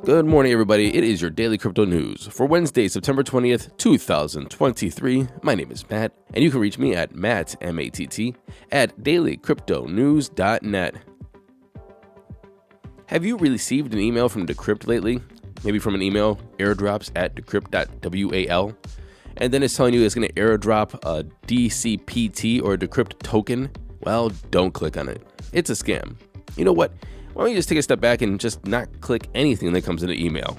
Good morning, everybody. It is your daily crypto news for Wednesday, September 20th, 2023. My name is Matt, and you can reach me at Matt, M-A-T-T, at dailycryptonews.net. Have you received an email from Decrypt lately? Maybe from an email, airdrops at decrypt.wal, and then it's telling you it's going to airdrop a DCPT or a Decrypt token? Well, don't click on it. It's a scam. You know what? Why don't you just take a step back and just not click anything that comes in the email?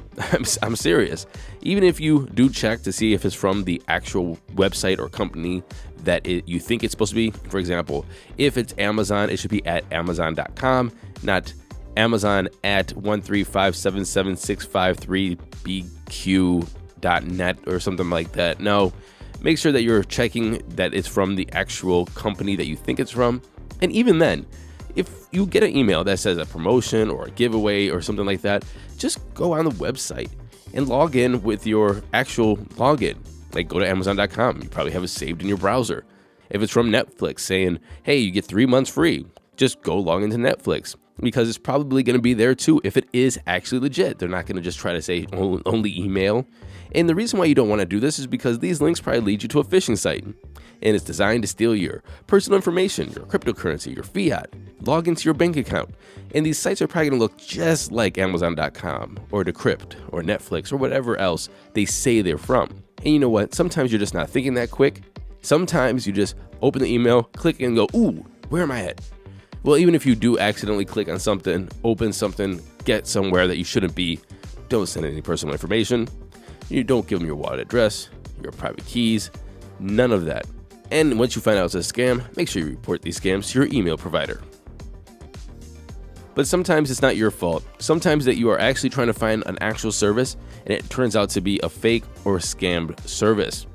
I'm serious. Even if you do check to see if it's from the actual website or company that you think it's supposed to be. For example, if it's Amazon, it should be at amazon.com, not Amazon at 135776553bq.net or something like that. No, make sure that you're checking that it's from the actual company that you think it's from. And even then, if you get an email that says a promotion or a giveaway or something like that, just go on the website and log in with your actual login. Like go to Amazon.com. You probably have it saved in your browser. If it's from Netflix saying, hey, you get 3 months free, just go log into Netflix because it's probably going to be there too if it is actually legit. They're not going to just try to say only email. And the reason why you don't want to do this is because these links probably lead you to a phishing site. And it's designed to steal your personal information, your cryptocurrency, your fiat, log into your bank account. And these sites are probably going to look just like Amazon.com or Decrypt or Netflix or whatever else they say they're from. And you know what? Sometimes you're just not thinking that quick. Sometimes you just open the email, click and go, ooh, where am I at? Well, even if you do accidentally click on something, open something, get somewhere that you shouldn't be, don't send any personal information. You don't give them your wallet address, your private keys, none of that. And once you find out it's a scam, make sure you report these scams to your email provider. But sometimes it's not your fault. Sometimes that you are actually trying to find an actual service and it turns out to be a fake or scammed service.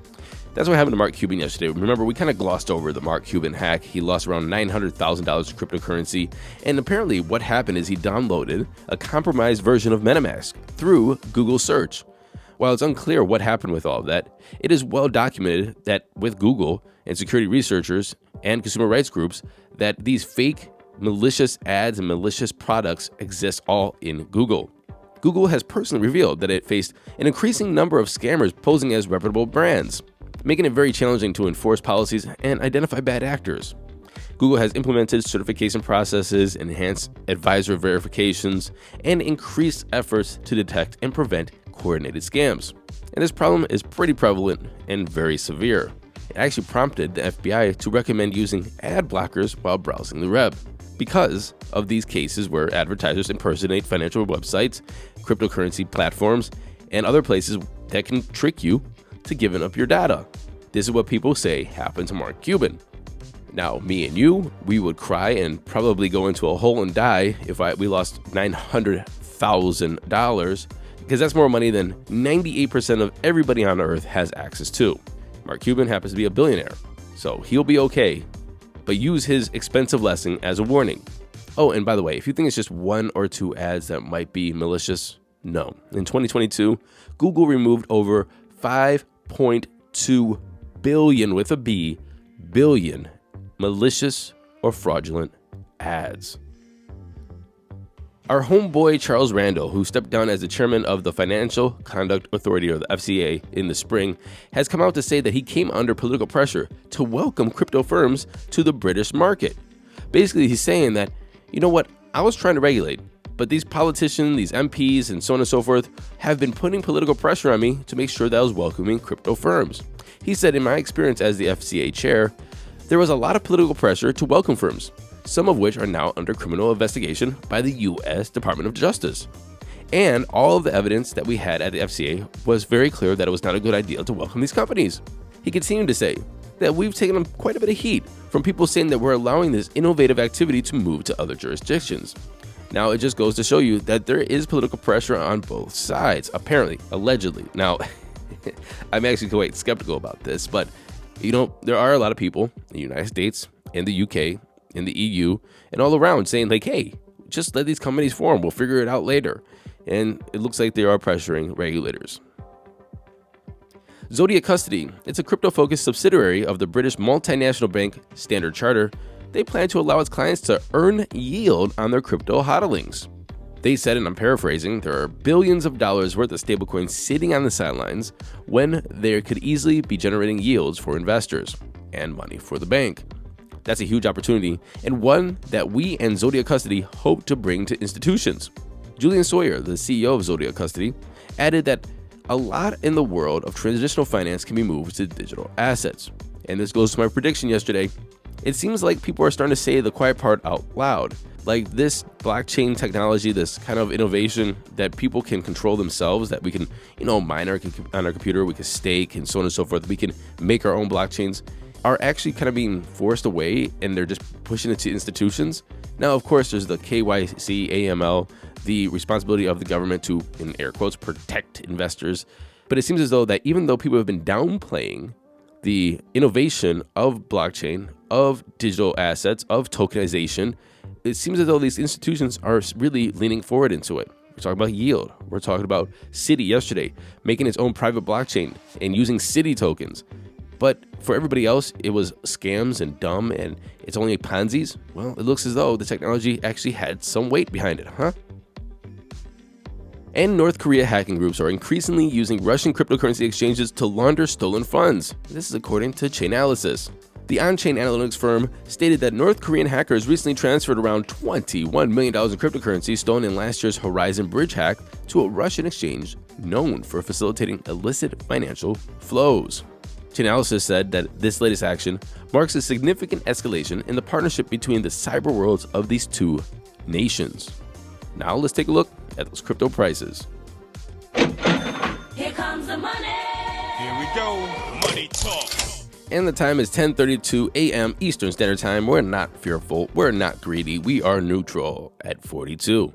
That's what happened to Mark Cuban yesterday. Remember, we kind of glossed over the Mark Cuban hack. He lost around $900,000 of cryptocurrency. And apparently what happened is he downloaded a compromised version of MetaMask through Google search. While it's unclear what happened with all of that, it is well documented that with Google and security researchers and consumer rights groups that these fake malicious ads and malicious products exist all in Google. Google has personally revealed that it faced an increasing number of scammers posing as reputable brands, making it very challenging to enforce policies and identify bad actors. Google has implemented certification processes, enhanced advisor verifications, and increased efforts to detect and prevent coordinated scams. And this problem is pretty prevalent and very severe. It actually prompted the FBI to recommend using ad blockers while browsing the web because of these cases where advertisers impersonate financial websites, cryptocurrency platforms, and other places that can trick you to giving up your data. This is what people say happened to Mark Cuban. Now, me and you, we would cry and probably go into a hole and die if we lost $900,000 because that's more money than 98% of everybody on Earth has access to. Mark Cuban happens to be a billionaire, so he'll be okay, but use his expensive lesson as a warning. Oh, and by the way, if you think it's just 1 or 2 ads that might be malicious, no. In 2022, Google removed over 5.2 billion with a B, billion malicious or fraudulent ads. Our homeboy Charles Randall, who stepped down as the chairman of the Financial Conduct Authority, or the FCA, in the spring, has come out to say that he came under political pressure to welcome crypto firms to the British market. Basically, he's saying that, you know what, I was trying to regulate, but these politicians, these MPs, and so on and so forth have been putting political pressure on me to make sure that I was welcoming crypto firms. He said, in my experience as the FCA chair, there was a lot of political pressure to welcome firms, some of which are now under criminal investigation by the U.S. Department of Justice. And all of the evidence that we had at the FCA was very clear that it was not a good idea to welcome these companies. He continued to say that we've taken quite a bit of heat from people saying that we're allowing this innovative activity to move to other jurisdictions. Now, it just goes to show you that there is political pressure on both sides, apparently, allegedly. Now, I'm actually quite skeptical about this, but you know, there are a lot of people in the United States, in the UK, in the EU, and all around saying like, hey, just let these companies form. We'll figure it out later. And it looks like they are pressuring regulators. Zodiac Custody, it's a crypto-focused subsidiary of the British multinational bank Standard Chartered. They plan to allow its clients to earn yield on their crypto hodlings. They said, and I'm paraphrasing, there are billions of dollars worth of stablecoins sitting on the sidelines when there could easily be generating yields for investors and money for the bank. That's a huge opportunity, and one that we and Zodiac Custody hope to bring to institutions. Julian Sawyer, the CEO of Zodiac Custody, added that a lot in the world of traditional finance can be moved to digital assets. And this goes to my prediction yesterday. It seems like people are starting to say the quiet part out loud. Like this blockchain technology, this kind of innovation that people can control themselves, that we can, mine on our computer, we can stake and so on and so forth. We can make our own blockchains, are actually kind of being forced away, and they're just pushing it to institutions. Now, of course, there's the KYC, AML, the responsibility of the government to, in air quotes, protect investors. But it seems as though that even though people have been downplaying the innovation of blockchain, of digital assets, of tokenization, it seems as though these institutions are really leaning forward into it. We're talking about yield. We're talking about Citi yesterday making its own private blockchain and using Citi tokens. But for everybody else, it was scams and dumb, and it's only Ponzi's. Well, it looks as though the technology actually had some weight behind it, huh? And North Korea hacking groups are increasingly using Russian cryptocurrency exchanges to launder stolen funds. This is according to Chainalysis. The on-chain analytics firm stated that North Korean hackers recently transferred around $21 million in cryptocurrency stolen in last year's Horizon Bridge hack to a Russian exchange known for facilitating illicit financial flows. Chainalysis said that this latest action marks a significant escalation in the partnership between the cyber worlds of these two nations. Now let's take a look at those crypto prices. Here comes the money. Here we go. Money talk. And the time is 10:32 a.m. Eastern Standard Time. We're not fearful. We're not greedy. We are neutral at 42.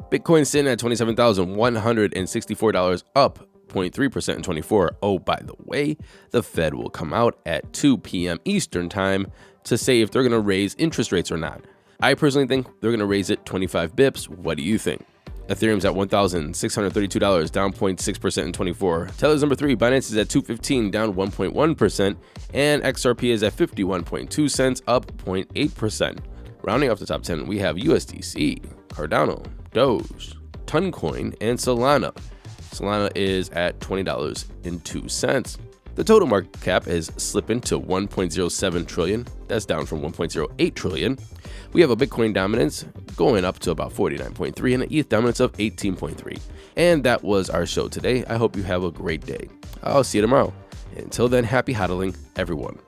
Bitcoin sitting at $27,164, up 0.3% in 24. Oh, by the way, the Fed will come out at 2 p.m. Eastern Time to say if they're going to raise interest rates or not. I personally think they're going to raise it 25 bips. What do you think? Ethereum's at $1,632, down 0.6% in 24. Tether's number 3, Binance is at $215, down 1.1%, and XRP is at 51.2 cents, up 0.8%. Rounding off the top 10, we have USDC, Cardano, Doge, Toncoin, and Solana. Solana is at $20.02. The total market cap is slipping to 1.07 trillion. That's down from 1.08 trillion. We have a Bitcoin dominance going up to about 49.3 and an ETH dominance of 18.3. And that was our show today. I hope you have a great day. I'll see you tomorrow. Until then, happy hodling, everyone.